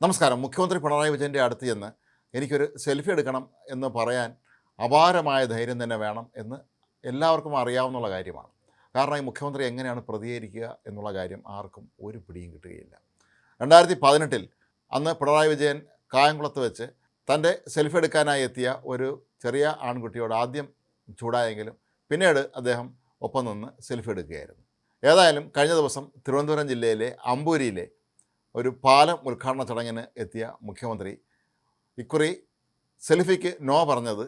നമസ്കാരം. മുഖ്യമന്ത്രി പിണറായി വിജയൻ്റെ അടുത്ത് ചെന്ന് എനിക്കൊരു സെൽഫി എടുക്കണം എന്ന് പറയാൻ അപാരമായ ധൈര്യം തന്നെ വേണം എന്ന് എല്ലാവർക്കും അറിയാവുന്ന കാര്യമാണ്. കാരണം ഈ മുഖ്യമന്ത്രി എങ്ങനെയാണ് പ്രതികരിക്കുക എന്നുള്ള കാര്യം ആർക്കും ഒരു പിടിയും കിട്ടുകയില്ല. 2018 അന്ന് പിണറായി വിജയൻ കായംകുളത്ത് വെച്ച് തൻ്റെ സെൽഫി എടുക്കാനായി എത്തിയ ഒരു ചെറിയ ആൺകുട്ടിയോട് ആദ്യം ചൂടായെങ്കിലും പിന്നീട് അദ്ദേഹം ഒപ്പം നിന്ന് സെൽഫി എടുക്കുകയായിരുന്നു. ഏതായാലും കഴിഞ്ഞ ദിവസം തിരുവനന്തപുരം ജില്ലയിലെ അമ്പൂരിയിലെ ഒരു പാലം ഉദ്ഘാടന ചടങ്ങിന് എത്തിയ മുഖ്യമന്ത്രി ഇക്കുറി സെൽഫിക്ക് നോ പറഞ്ഞത്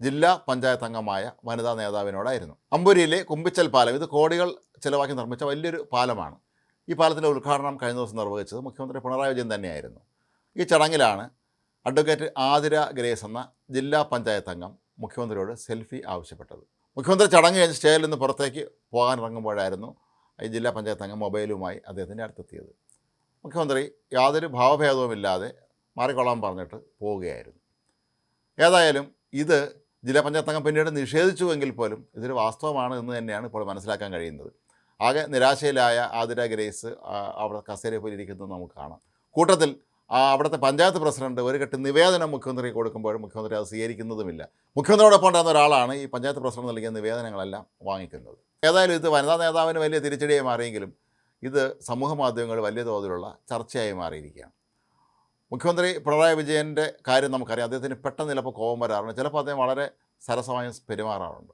ജില്ലാ പഞ്ചായത്ത് അംഗമായ വനിതാ നേതാവിനോടായിരുന്നു. അമ്പൂരിയിലെ കുമ്പിച്ചൽ പാലം, ഇത് കോടികൾ ചിലവാക്കി നിർമ്മിച്ച വലിയൊരു പാലമാണ്. ഈ പാലത്തിൻ്റെ ഉദ്ഘാടനം കഴിഞ്ഞ ദിവസം നിർവഹിച്ചത് മുഖ്യമന്ത്രി പിണറായി വിജയൻ തന്നെയായിരുന്നു. ഈ ചടങ്ങിലാണ് അഡ്വക്കേറ്റ് ആതിര ഗ്രേസ് എന്ന ജില്ലാ പഞ്ചായത്ത് അംഗം മുഖ്യമന്ത്രിയോട് സെൽഫി ആവശ്യപ്പെട്ടത്. മുഖ്യമന്ത്രി ചടങ്ങ് കഴിഞ്ഞ് സ്റ്റേജിൽ നിന്ന് പുറത്തേക്ക് പോകാനിറങ്ങുമ്പോഴായിരുന്നു ഈ ജില്ലാ പഞ്ചായത്ത് അംഗം മൊബൈലുമായി അദ്ദേഹത്തിൻ്റെ അടുത്തെത്തിയത്. മുഖ്യമന്ത്രി യാതൊരു ഭാവഭേദവുമില്ലാതെ മാറിക്കൊള്ളാൻ പറഞ്ഞിട്ട് പോവുകയായിരുന്നു. ഏതായാലും ഇത് ജില്ലാ പഞ്ചായത്ത് അംഗം പിന്നീട് നിഷേധിച്ചുവെങ്കിൽ പോലും ഇതൊരു വാസ്തവമാണ് എന്ന് തന്നെയാണ് ഇപ്പോൾ മനസ്സിലാക്കാൻ കഴിയുന്നത്. ആകെ നിരാശയിലായ ആതിര ഗ്രേസ് അവിടെ കസേരയിൽ പോയി ഇരിക്കുന്നത് നമുക്ക് കാണാം. കൂട്ടത്തിൽ അവിടുത്തെ പഞ്ചായത്ത് പ്രസിഡന്റ് ഒരു കെട്ട് നിവേദനം മുഖ്യമന്ത്രി കൊടുക്കുമ്പോഴും മുഖ്യമന്ത്രി അത് സ്വീകരിക്കുന്നതുമില്ല. മുഖ്യമന്ത്രിയോടൊപ്പം ഉണ്ടാകുന്ന ഒരാളാണ് ഈ പഞ്ചായത്ത് പ്രസിഡന്റ് നൽകിയ നിവേദനങ്ങളെല്ലാം വാങ്ങിക്കുന്നത്. ഏതായാലും ഇത് വനിതാ നേതാവിന് വലിയ തിരിച്ചടിയായി മാറിയെങ്കിലും ഇത് സമൂഹ മാധ്യമങ്ങൾ വലിയ തോതിലുള്ള ചർച്ചയായി മാറിയിരിക്കുകയാണ്. മുഖ്യമന്ത്രി പിണറായി വിജയൻ്റെ കാര്യം നമുക്കറിയാം. അദ്ദേഹത്തിന് പെട്ടെന്ന് ചിലപ്പോൾ കോപം വരാറുണ്ട്, ചിലപ്പോൾ അദ്ദേഹം വളരെ സരസമായി പെരുമാറാറുണ്ട്.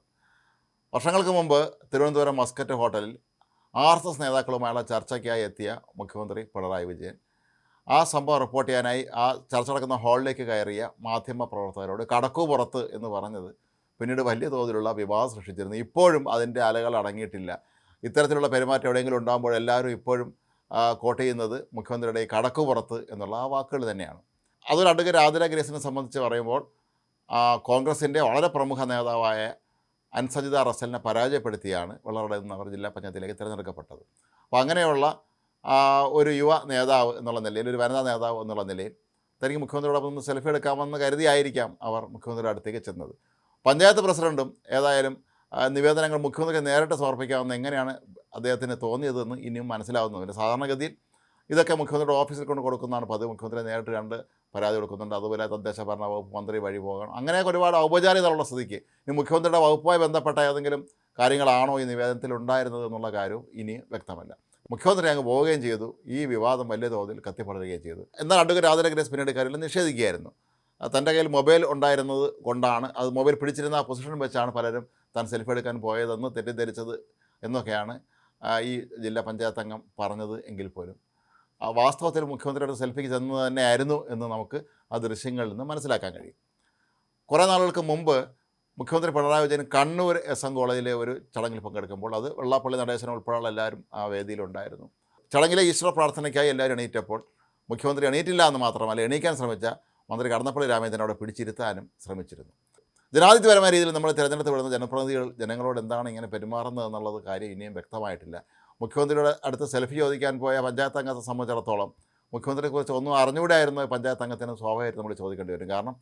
വർഷങ്ങൾക്ക് മുമ്പ് തിരുവനന്തപുരം മസ്കറ്റ് ഹോട്ടലിൽ RSS നേതാക്കളുമായുള്ള ചർച്ചയ്ക്കായി എത്തിയ മുഖ്യമന്ത്രി പിണറായി വിജയൻ ആ സംഭവം റിപ്പോർട്ട് ചെയ്യാനായി ആ ചർച്ച നടക്കുന്ന ഹാളിലേക്ക് കയറിയ മാധ്യമ പ്രവർത്തകരോട് കടക്കു പുറത്ത് എന്ന് പറഞ്ഞത് പിന്നീട് വലിയ തോതിലുള്ള വിവാദം സൃഷ്ടിച്ചിരുന്നു. ഇപ്പോഴും അതിൻ്റെ അലകൾ അടങ്ങിയിട്ടില്ല. ഇത്തരത്തിലുള്ള പെരുമാറ്റം എവിടെയെങ്കിലും ഉണ്ടാകുമ്പോൾ എല്ലാവരും ഇപ്പോഴും കോട്ട് ചെയ്യുന്നത് മുഖ്യമന്ത്രിയുടെ കടക്കു പുറത്ത് എന്നുള്ള ആ വാക്കുകൾ തന്നെയാണ്. അതൊരു അഡ്വക്കേറ്റ് ആതിര ഗ്രേസിനെ സംബന്ധിച്ച് പറയുമ്പോൾ കോൺഗ്രസിൻ്റെ വളരെ പ്രമുഖ നേതാവായ അൻസജിത റസലിനെ പരാജയപ്പെടുത്തിയാണ് വെള്ളറടയിൽ നിന്ന് അവർ ജില്ലാ പഞ്ചായത്തിലേക്ക് തിരഞ്ഞെടുക്കപ്പെട്ടത്. അപ്പോൾ അങ്ങനെയുള്ള ഒരു യുവ നേതാവ് എന്നുള്ള നിലയിൽ, ഒരു വനിതാ നേതാവ് എന്നുള്ള നിലയിൽ തനിക്ക് മുഖ്യമന്ത്രിയോടൊപ്പം നിന്ന് സെൽഫി എടുക്കാമെന്ന് കരുതിയായിരിക്കാം അവർ മുഖ്യമന്ത്രിയുടെ അടുത്തേക്ക് ചെന്നത്. പഞ്ചായത്ത് പ്രസിഡൻറ്റും ഏതായാലും നിവേദനങ്ങൾ മുഖ്യമന്ത്രിക്ക് നേരിട്ട് സമർപ്പിക്കാമെന്ന് എങ്ങനെയാണ് അദ്ദേഹത്തിന് തോന്നിയതെന്ന് ഇനിയും മനസ്സിലാവുന്നതിന്. സാധാരണഗതിയിൽ ഇതൊക്കെ മുഖ്യമന്ത്രിയുടെ ഓഫീസിൽ കൊണ്ട് കൊടുക്കുന്നതാണ് പതിവ്. മുഖ്യമന്ത്രി നേരിട്ട് കണ്ട് പരാതി കൊടുക്കുന്നുണ്ട്. അതുപോലെ തദ്ദേശ ഭരണ വകുപ്പ് മന്ത്രി വഴി പോകണം. അങ്ങനെയൊക്കെ ഒരുപാട് ഔപചാരികതയുള്ള സ്ഥിതിക്ക് ഈ മുഖ്യമന്ത്രിയുടെ വകുപ്പുമായി ബന്ധപ്പെട്ട ഏതെങ്കിലും കാര്യങ്ങളാണോ ഈ നിവേദനത്തിൽ ഉണ്ടായിരുന്നത് എന്നുള്ള കാര്യവും ഇനി വ്യക്തമല്ല. മുഖ്യമന്ത്രി അങ്ങ് പോവുകയും ചെയ്തു. ഈ വിവാദം വലിയ തോതിൽ കത്തിപ്പടരുകയും ചെയ്തു. എന്നാൽ അഡ്വക്കേറ്റ് ആതിര ഗ്രേസ് പിന്നീട് കാര്യത്തിൽ നിഷേധിക്കുകയായിരുന്നു. തൻ്റെ കയ്യിൽ മൊബൈൽ ഉണ്ടായിരുന്നത് കൊണ്ടാണ്, അത് മൊബൈൽ പിടിച്ചിരുന്ന ആ പൊസിഷൻ വെച്ചാണ് പലരും താൻ സെൽഫി എടുക്കാൻ പോയതെന്ന് തെറ്റിദ്ധരിച്ചത് എന്നൊക്കെയാണ് ഈ ജില്ലാ പഞ്ചായത്ത് അംഗം പറഞ്ഞത്. എങ്കിൽ പോലും വാസ്തവത്തിൽ മുഖ്യമന്ത്രിയുടെ സെൽഫിക്ക് ചെന്നത് തന്നെയായിരുന്നു എന്ന് നമുക്ക് ആ ദൃശ്യങ്ങളിൽ നിന്ന് മനസ്സിലാക്കാൻ കഴിയും. കുറേ നാളുകൾക്ക് മുമ്പ് മുഖ്യമന്ത്രി പിണറായി വിജയൻ കണ്ണൂർ SM കോളേജിലെ ഒരു ചടങ്ങിൽ പങ്കെടുക്കുമ്പോൾ, അത് വെള്ളാപ്പള്ളി നടേശൻ ഉൾപ്പെടെയുള്ള എല്ലാവരും ആ വേദിയിലുണ്ടായിരുന്നു. ചടങ്ങിലെ ഈശ്വര പ്രാർത്ഥനയ്ക്കായി എല്ലാവരും എണീറ്റപ്പോൾ മുഖ്യമന്ത്രി എണീറ്റില്ല എന്ന് മാത്രമല്ല, എണീക്കാൻ ശ്രമിച്ച മന്ത്രി കടന്നപ്പള്ളി രാമചന്ദ്രൻ അവിടെ പിടിച്ചിരുത്താനും ശ്രമിച്ചിരുന്നു. ജനാധിപത്യപരമായ രീതിയിൽ നമ്മൾ തിരഞ്ഞെടുത്ത് വിടുന്ന ജനപ്രതിനിധികൾ ജനങ്ങളോട് എന്താണ് ഇങ്ങനെ പെരുമാറുന്നത് എന്നുള്ളത് കാര്യം ഇനിയും വ്യക്തമായിട്ടില്ല. മുഖ്യമന്ത്രിയുടെ അടുത്ത് സെൽഫി ചോദിക്കാൻ പോയ പഞ്ചായത്ത് അംഗത്തെ സംബന്ധിച്ചിടത്തോളം മുഖ്യമന്ത്രിയെക്കുറിച്ച് ഒന്നും അറിഞ്ഞുകൂടായിരുന്നു പഞ്ചായത്ത് അംഗത്തിന് സ്വാഭാവികമായിട്ട് നമ്മൾ ചോദിക്കേണ്ടി വരും. കാരണം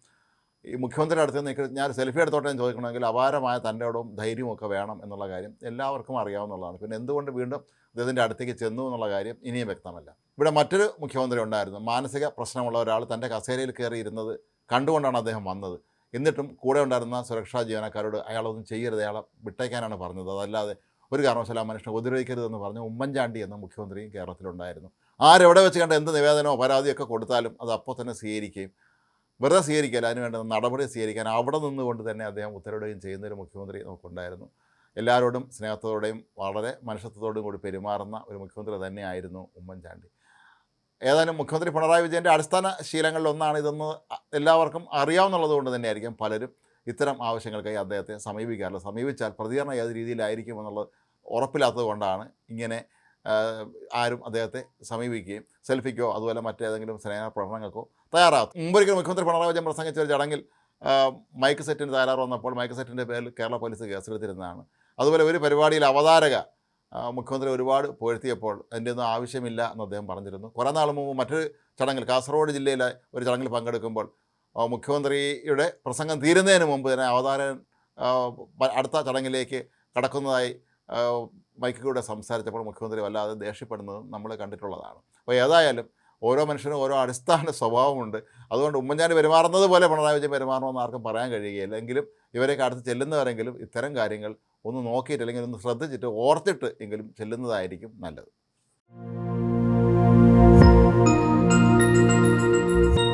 ഈ മുഖ്യമന്ത്രിയുടെ അടുത്ത് നിന്ന് ഞാൻ സെൽഫി എടുത്തോട്ടെ എന്ന് ചോദിക്കണമെങ്കിൽ അപാരമായ തൻ്റെ ഇടവും ധൈര്യവും ഒക്കെ വേണം എന്നുള്ള കാര്യം എല്ലാവർക്കും അറിയാവുന്നതാണ്. പിന്നെ എന്തുകൊണ്ട് വീണ്ടും അദ്ദേഹത്തിൻ്റെ അടുത്തേക്ക് ചെന്നു എന്നുള്ള കാര്യം ഇനിയും വ്യക്തമല്ല. ഇവിടെ മറ്റൊരു മുഖ്യമന്ത്രി ഉണ്ടായിരുന്നു. മാനസിക പ്രശ്നമുള്ള ഒരാൾ തൻ്റെ കസേരയിൽ കയറിയിരുന്നത് കണ്ടുകൊണ്ടാണ് അദ്ദേഹം വന്നത്. എന്നിട്ടും കൂടെ ഉണ്ടായിരുന്ന സുരക്ഷാ ജീവനക്കാരോട് അയാളൊന്നും ചെയ്യരുത്, അയാളെ വിട്ടേക്കാനാണ് പറഞ്ഞത്, അതല്ലാതെ ഒരു കാരണവശാലും മനുഷ്യനെ ഉപദ്രവിക്കരുതെന്ന് പറഞ്ഞ് ഉമ്മൻചാണ്ടി എന്ന മുഖ്യമന്ത്രിയും കേരളത്തിലുണ്ടായിരുന്നു. ആരെവിടെ വെച്ച് കണ്ട എന്ത് നിവേദനമോ പരാതിയൊക്കെ കൊടുത്താലും അത് അപ്പോൾ തന്നെ സ്വീകരിക്കുകയും, വെറുതെ സ്വീകരിക്കില്ല, അതിന് വേണ്ട നടപടി സ്വീകരിക്കാൻ അവിടെ നിന്നുകൊണ്ട് തന്നെ അദ്ദേഹം ഉത്തരവിടുകയും ചെയ്യുന്നൊരു മുഖ്യമന്ത്രി നമുക്കുണ്ടായിരുന്നു. എല്ലാവരോടും സ്നേഹത്തോടെയും വളരെ മനുഷ്യത്വത്തോടും കൂടി പെരുമാറുന്ന ഒരു മുഖ്യമന്ത്രി തന്നെയായിരുന്നു ഉമ്മൻചാണ്ടി. ഏതായാലും മുഖ്യമന്ത്രി പിണറായി വിജയൻ്റെ അടിസ്ഥാന ശീലങ്ങളിലൊന്നാണ് ഇതെന്ന് എല്ലാവർക്കും അറിയാവുന്നുള്ളത് കൊണ്ട് തന്നെയായിരിക്കും പലരും ഇത്തരം ആവശ്യങ്ങൾക്കായി അദ്ദേഹത്തെ സമീപിക്കാറില്ല. സമീപിച്ചാൽ പ്രതികരണം ഏത് രീതിയിലായിരിക്കും എന്നുള്ളത് ഉറപ്പില്ലാത്തത് കൊണ്ടാണ് ഇങ്ങനെ ആരും അദ്ദേഹത്തെ സമീപിക്കുകയും സെൽഫിക്കോ അതുപോലെ മറ്റേതെങ്കിലും സ്നേഹ പ്രകടനങ്ങൾക്കോ തയ്യാറാകും. മുമ്പൊരിക്കലും മുഖ്യമന്ത്രി പിണറായി വിജയൻ പ്രസംഗിച്ച ഒരു ചടങ്ങിൽ മൈക്ക് സെറ്റിന് തയ്യാറ് വന്നപ്പോൾ മൈക്ക് സെറ്റിൻ്റെ പേരിൽ കേരള പോലീസ് കേസെടുത്തിരുന്നതാണ്. അതുപോലെ ഒരു പരിപാടിയിൽ അവതാരക മുഖ്യമന്ത്രി ഒരുപാട് പുകഴ്ത്തിയപ്പോൾ അതിൻ്റെ ഒന്നും ആവശ്യമില്ല എന്ന് അദ്ദേഹം പറഞ്ഞിരുന്നു. കുറേ നാൾ മുമ്പ് മറ്റൊരു ചടങ്ങിൽ കാസർഗോഡ് ജില്ലയിലെ ഒരു ചടങ്ങിൽ പങ്കെടുക്കുമ്പോൾ മുഖ്യമന്ത്രിയുടെ പ്രസംഗം തീരുന്നതിന് മുമ്പ് തന്നെ അവതാരകൻ അടുത്ത ചടങ്ങിലേക്ക് കടക്കുന്നതായി മൈക്കിലൂടെ സംസാരിച്ചപ്പോൾ മുഖ്യമന്ത്രി വല്ലാതെ ദേഷ്യപ്പെടുന്നതും നമ്മൾ കണ്ടിട്ടുള്ളതാണ്. അപ്പോൾ ഏതായാലും ഓരോ മനുഷ്യനും ഓരോ അടിസ്ഥാന സ്വഭാവമുണ്ട്. അതുകൊണ്ട് ഉമ്മൻചാണ്ടി പെരുമാറുന്നത് പോലെ പിണറായി വിജയൻ പെരുമാറണമെന്ന് ആർക്കും പറയാൻ കഴിയുകയില്ല. എങ്കിലും ഇവരെയൊക്കെ അടുത്ത് ചെല്ലുന്നവരെങ്കിലും ഇത്തരം കാര്യങ്ങൾ ഒന്ന് നോക്കിയിട്ട് അല്ലെങ്കിൽ ഒന്ന് ശ്രദ്ധിച്ചിട്ട് ഓർത്തിട്ട് എങ്കിലും ചെല്ലുന്നതായിരിക്കും നല്ലത്.